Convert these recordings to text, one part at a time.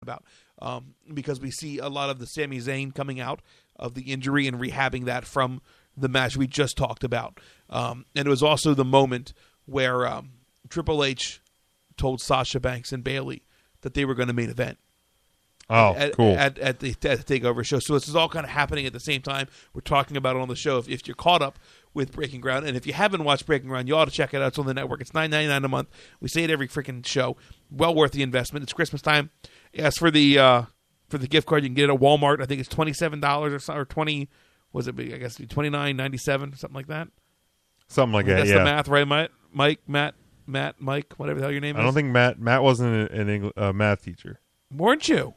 about, because we see a lot of the Sami Zayn coming out of the injury and rehabbing that from the match we just talked about. And it was also the moment where Triple H told Sasha Banks and Bayley that they were going to main event. Cool. At the TakeOver show. So this is all kind of happening at the same time. We're talking about it on the show. If you're caught up with Breaking Ground, and if you haven't watched Breaking Ground, you ought to check it out. It's on the network. It's $9.99 a month. We say it every freaking show. Well worth the investment. It's Christmas time. As for the gift card, you can get it at Walmart. I think it's $27 or $20. Was it? I guess $29.97, something like that. Something like that. That's yeah. the math, right? Mike, whatever the hell your name is. I don't think Matt wasn't a math teacher. Weren't you?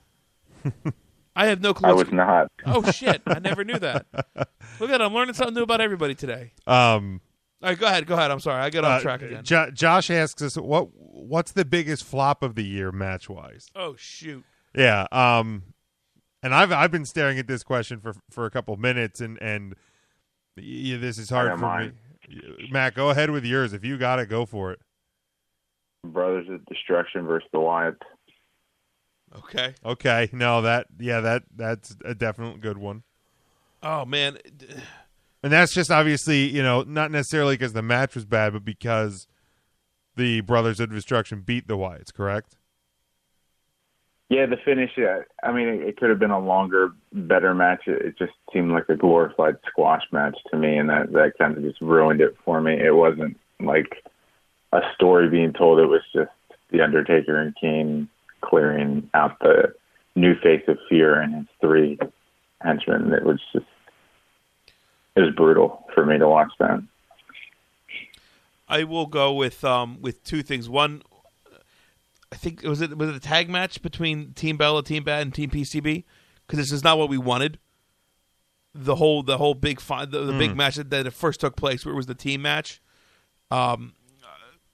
I have no clue. I was not. Oh, shit. I never knew that. Look at it. I'm learning something new about everybody today. All right, go ahead. I'm sorry. I got off track again. Josh asks us, what's the biggest flop of the year match-wise? Oh, shoot. Yeah. And I've been staring at this question for a couple of minutes, and this is hard for me. Matt, go ahead with yours. If you got it, go for it. Brothers of Destruction versus the Wyatts. Okay. No, that's a definite good one. Oh, man. And that's just obviously, not necessarily because the match was bad, but because the Brothers of Destruction beat the Wyatts, correct? Yeah, the finish, I mean, it could have been a longer, better match. It just seemed like a glorified squash match to me, and that kind of just ruined it for me. It wasn't like a story being told. It was just The Undertaker and Kane clearing out the new face of fear and his three henchmen. It was brutal for me to watch that. I will go with two things. One, I think was it a tag match between Team Bella, Team Bad, and Team PCB, because this is not what we wanted. The whole big big match that it first took place, where it was the team match.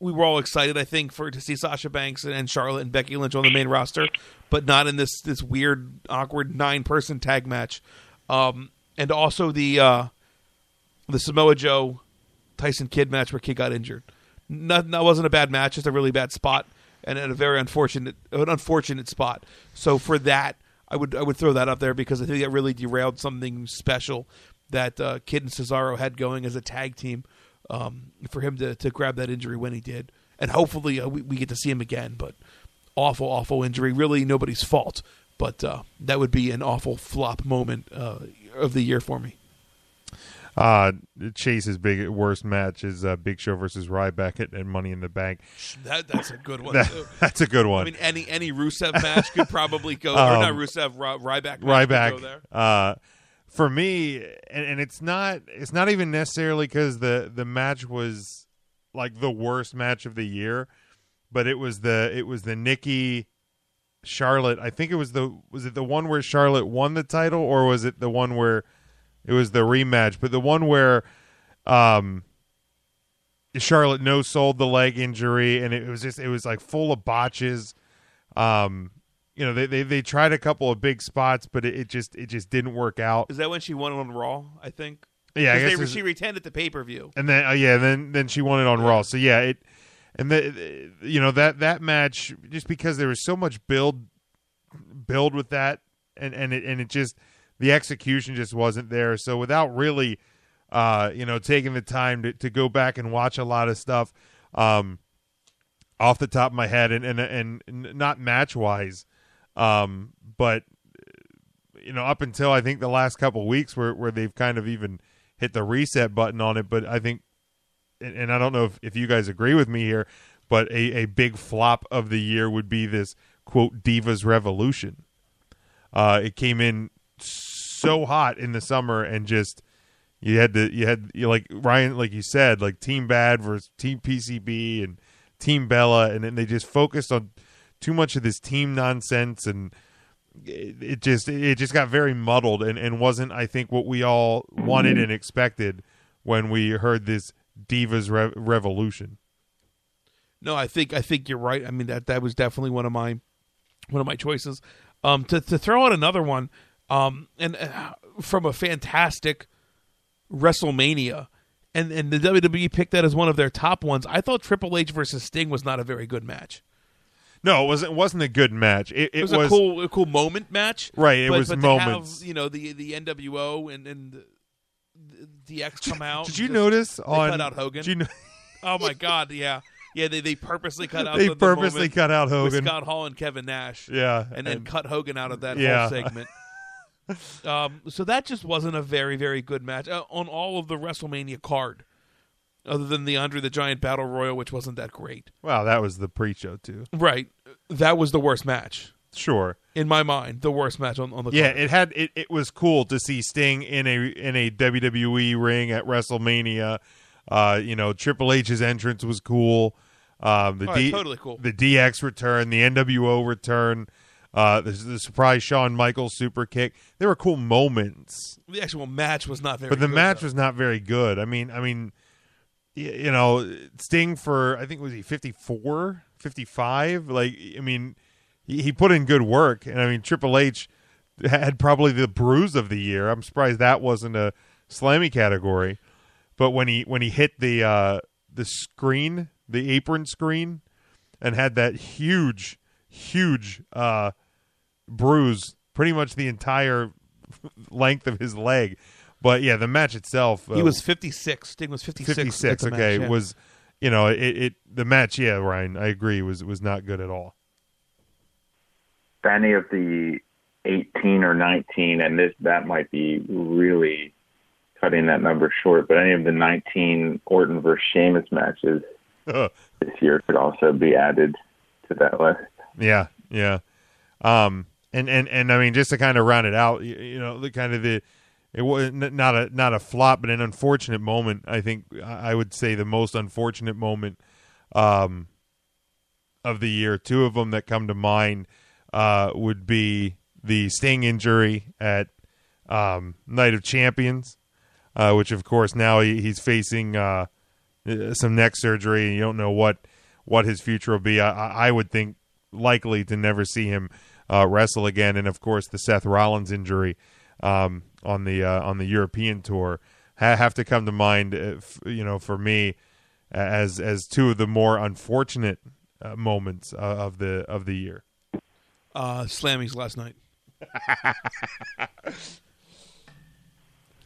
We were all excited, I think, to see Sasha Banks and Charlotte and Becky Lynch on the main roster, but not in this weird, awkward 9-person tag match. And also the Samoa Joe Tyson Kidd match where Kidd got injured. That wasn't a bad match, just a really bad spot and a very unfortunate spot. So for that, I would throw that up there, because I think that really derailed something special that Kidd and Cesaro had going as a tag team. For him to grab that injury when he did, and hopefully we get to see him again. But awful injury, really nobody's fault. But that would be an awful flop moment of the year for me. Chase's worst match is Big Show versus Ryback at Money in the Bank. That's a good one. That's a good one. I mean, any Rusev match could probably go, or not Rusev, Ryback. Ryback could go there. For me, and it's not even necessarily because the match was like the worst match of the year, but it was the Nikki Charlotte. I think was it the one where Charlotte won the title, or was it the one where it was the rematch? But the one where Charlotte no-sold the leg injury, and it was like full of botches. They tried a couple of big spots, but it just didn't work out. Is that when she won it on Raw, I think? Yeah, I guess she retained it the pay-per-view. And then then she won it on Raw. So yeah, that match, just because there was so much build with that, and it just, the execution just wasn't there. So without really taking the time to go back and watch a lot of stuff off the top of my head, and not match-wise, but up until I think the last couple of weeks where they've kind of even hit the reset button on it. But I think, and I don't know if you guys agree with me here, but a big flop of the year would be this, quote, Divas Revolution. It came in so hot in the summer, and just you had like Ryan, like you said, like Team Bad versus Team PCB and Team Bella, and then they just focused on too much of this team nonsense, and it just got very muddled, and wasn't, I think, what we all wanted and expected when we heard this Divas Revolution. No, I think you're right. I mean, that was definitely one of my choices. To throw out another one, and from a fantastic WrestleMania, and the WWE picked that as one of their top ones. I thought Triple H versus Sting was not a very good match. No, it wasn't a good match. It was a cool moment match. Right, it but, was but moments. To have, the NWO and the DX come out. Did you notice they on cut out Hogan? Did you Oh my God, yeah. Yeah, they purposely cut out they the purposely moment cut out with Hogan. Scott Hall and Kevin Nash. Yeah. And then cut Hogan out of that Yeah. whole segment. So that just wasn't a very, very good match on all of the WrestleMania card, other than the Andre the Giant Battle Royal, which wasn't that great. Wow, that was the pre-show too. Right. That was the worst match. Sure. In my mind, the worst match on the card. Yeah, it was cool to see Sting in a WWE ring at WrestleMania. Triple H's entrance was cool. Totally cool. The DX return, the NWO return, the surprise Shawn Michaels super kick. There were cool moments. The actual match was not very good. But the good, match though. was not very good. I mean, Sting for, I think, was he 54, 55? Like, I mean, he put in good work. And I mean, Triple H had probably the bruise of the year. I'm surprised that wasn't a Slammy category. But when he hit the screen, the apron screen, and had that huge bruise, pretty much the entire length of his leg. But yeah, the match itself, he was 56. Sting was 56. 56. Okay, match, yeah. was the match? Yeah, Ryan, I agree. Was not good at all. Any of the 18 or 19, and that might be really cutting that number short, but any of the 19 Orton versus Sheamus matches this year could also be added to that list. Yeah. And I mean, just to kind of round it out, it was not a flop, but an unfortunate moment. I think I would say the most unfortunate moment of the year. Two of them that come to mind would be the Sting injury at Night of Champions, which of course now he's facing some neck surgery, and you don't know what his future will be. I would think likely to never see him wrestle again, and of course the Seth Rollins injury on the European tour have to come to mind. For me, as two of the more unfortunate moments of the year. Slammy's last night.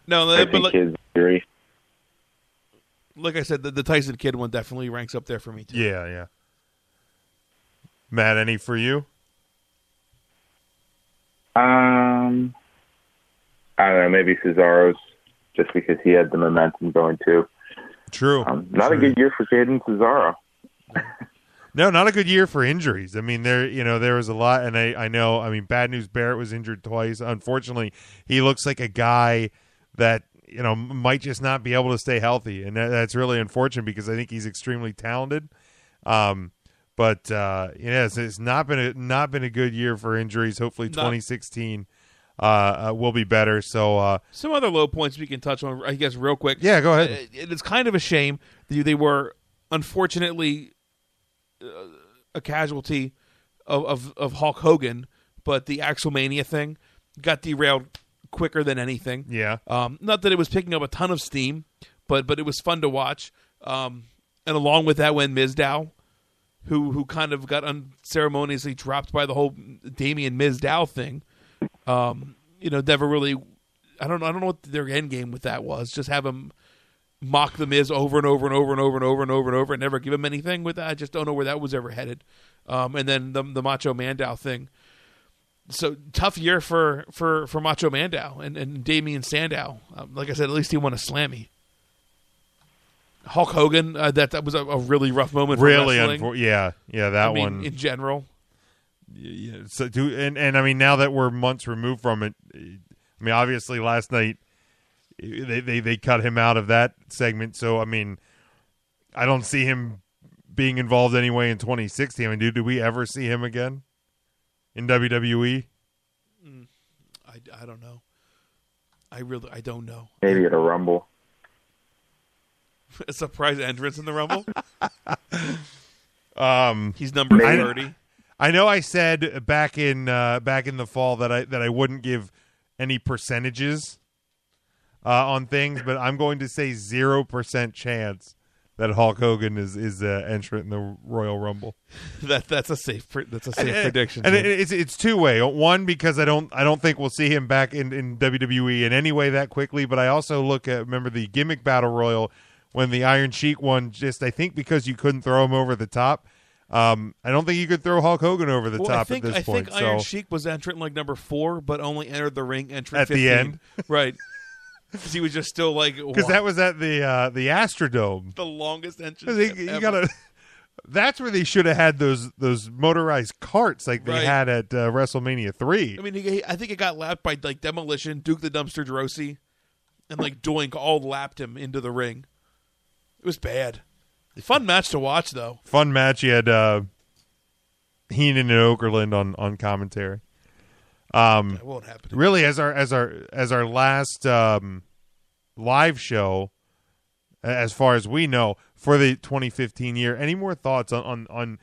No, but like I said, the Tyson Kidd one definitely ranks up there for me too. Yeah. Matt, any for you? I don't know, maybe Cesaro's, just because he had the momentum going too. True. Not a good year for Jaden Cesaro. No, not a good year for injuries. I mean, there was a lot, and I know. I mean, Bad News Barrett was injured twice. Unfortunately, he looks like a guy that might just not be able to stay healthy, and that's really unfortunate because I think he's extremely talented. But it's not been a good year for injuries. Hopefully, 2016 will be better. So some other low points we can touch on, I guess, real quick. Yeah, go ahead. It's kind of a shame they were unfortunately a casualty of Hulk Hogan, but the Axelmania thing got derailed quicker than anything. Yeah. Not that it was picking up a ton of steam, but it was fun to watch. And along with that went Mizdow, who kind of got unceremoniously dropped by the whole Damien Mizdow thing. Never really. I don't know what their end game with that was. Just have him mock the Miz over and over and over and over and over and over and over and never give him anything with that. I just don't know where that was ever headed. And then the Macho Mandow thing. So tough year for Macho Mandow and Damien Sandow. Like I said, at least he won a Slammy. Hulk Hogan, that was a really rough moment. Really, for wrestling. That one in general. Yeah. So and I mean, now that we're months removed from it, I mean, obviously last night they cut him out of that segment. So I mean, I don't see him being involved anyway in 2016. I mean, do we ever see him again in WWE? I don't know. I don't know. Maybe at a Rumble. A surprise entrance in the Rumble. He's number 30. I know I said back in the fall that I wouldn't give any percentages on things, but I'm going to say 0% chance that Hulk Hogan is entrant in the Royal Rumble. That's a safe prediction. And it's two-way. One, because I don't think we'll see him back in WWE in any way that quickly. But I also remember the gimmick battle royal when the Iron Sheik won. Just I think because you couldn't throw him over the top. I don't think you could throw Hulk Hogan over the top at this point. I think Iron Sheik was entrant like number 4, but only entered the ring entrant at 15. the end, right? Because he was just still like because that was at the Astrodome, the longest entrance. You gotta. That's where they should have had those motorized carts like they had at WrestleMania 3. I mean, I think it got lapped by like Demolition, Duke the Dumpster Droese, and like Doink all lapped him into the ring. It was bad. Fun match to watch, though. Fun match. You had Heenan and Okerlund on commentary. That won't happen. Really, as our last live show, as far as we know, for the 2015 year. Any more thoughts on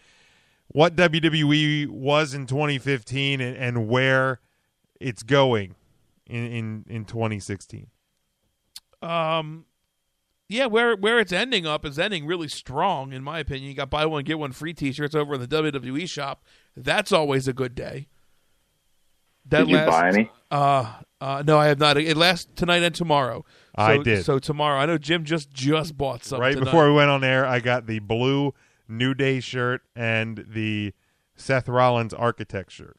what WWE was in 2015 and where it's going in 2016? Yeah, where it's ending up is ending really strong, in my opinion. You got buy one, get one free T-shirts over in the WWE shop. That's always a good day. Did you buy any? No, I have not. It lasts tonight and tomorrow. I did. So tomorrow, I know Jim just bought some. Right tonight. before we went on air, I got the blue New Day shirt and the Seth Rollins Architect shirt.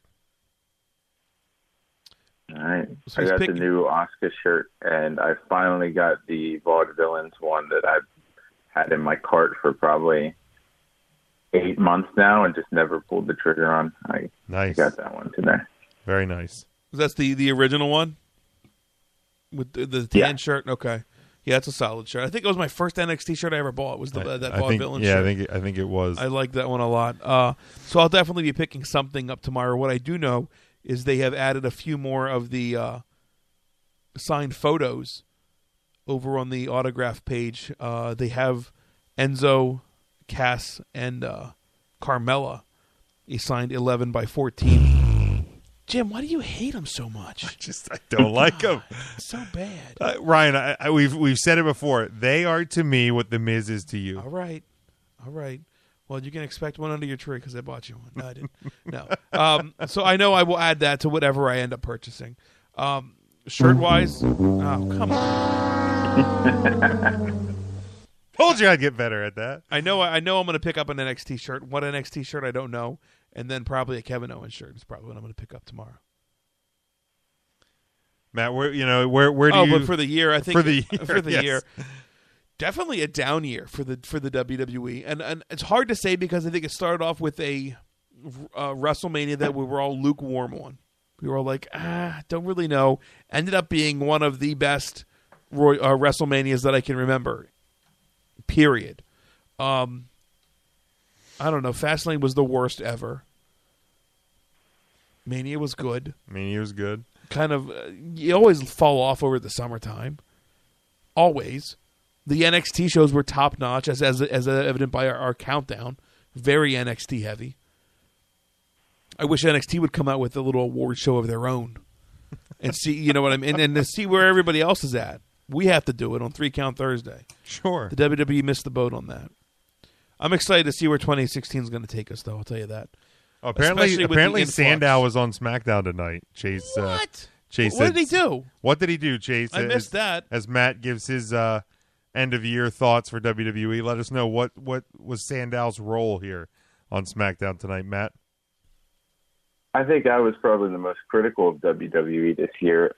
All right. So I got the new Oscar shirt, and I finally got the Vaudevillains one that I've had in my cart for probably 8 months now and just never pulled the trigger on. I got that one today. Very nice. That's the original one? With the tan shirt? Okay. Yeah, it's a solid shirt. I think it was my first NXT shirt I ever bought. Was that Vaudevillain shirt? Yeah, I think it was. I like that one a lot. So I'll definitely be picking something up tomorrow. What I do know is they have added a few more of the signed photos over on the autograph page. They have Enzo, Cass, and Carmella, a signed 11 by 14. Jim, why do you hate him so much? I don't like him. So bad. Ryan, we've said it before. They are to me what The Miz is to you. All right. Well, you can expect one under your tree because I bought you one. No, I didn't. No. So I know I will add that to whatever I end up purchasing. Shirt-wise, oh, come on. Told you I'd get better at that. I know I'm going to pick up an NXT shirt. What NXT shirt, I don't know. And then probably a Kevin Owens shirt is probably what I'm going to pick up tomorrow. Matt, where do you? But for the year, I think for the yes. year, definitely a down year for the WWE, and it's hard to say because I think it started off with a WrestleMania that we were all lukewarm on. We were all like, don't really know. Ended up being one of the best WrestleManias that I can remember. Period. I don't know. Fastlane was the worst ever. Mania was good. Kind of, you always fall off over the summertime. Always. The NXT shows were top notch, as evident by our countdown. Very NXT heavy. I wish NXT would come out with a little award show of their own, and see, you know what I mean, and to see where everybody else is at. We have to do it on 3 Count Thursday. Sure. The WWE missed the boat on that. I'm excited to see where 2016 is going to take us, though. I'll tell you that. Oh, apparently Sandow was on SmackDown tonight. Chase. What? Chase. What did he do? What did he do, Chase? I missed that. As Matt gives his end of year thoughts for WWE, let us know what was Sandow's role here on SmackDown tonight, Matt. I think I was probably the most critical of WWE this year.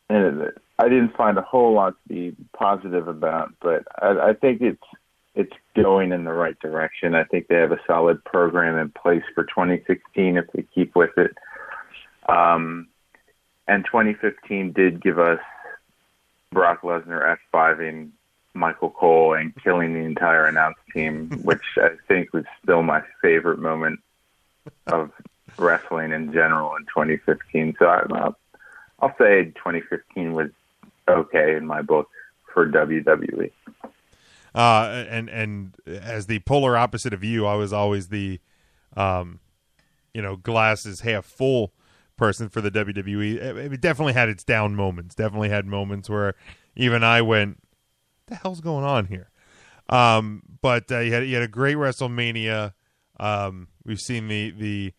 And I didn't find a whole lot to be positive about, but I think it's going in the right direction. I think they have a solid program in place for 2016 if they keep with it. And 2015 did give us Brock Lesnar F5ing Michael Cole and killing the entire announce team, which I think was still my favorite moment of wrestling in general in 2015. So I'll say 2015 was okay in my book for WWE. And as the polar opposite of you, I was always the, glasses half full person for the WWE. It definitely had its down moments. Definitely had moments where even I went, the hell's going on here? But he had a great WrestleMania. We've seen the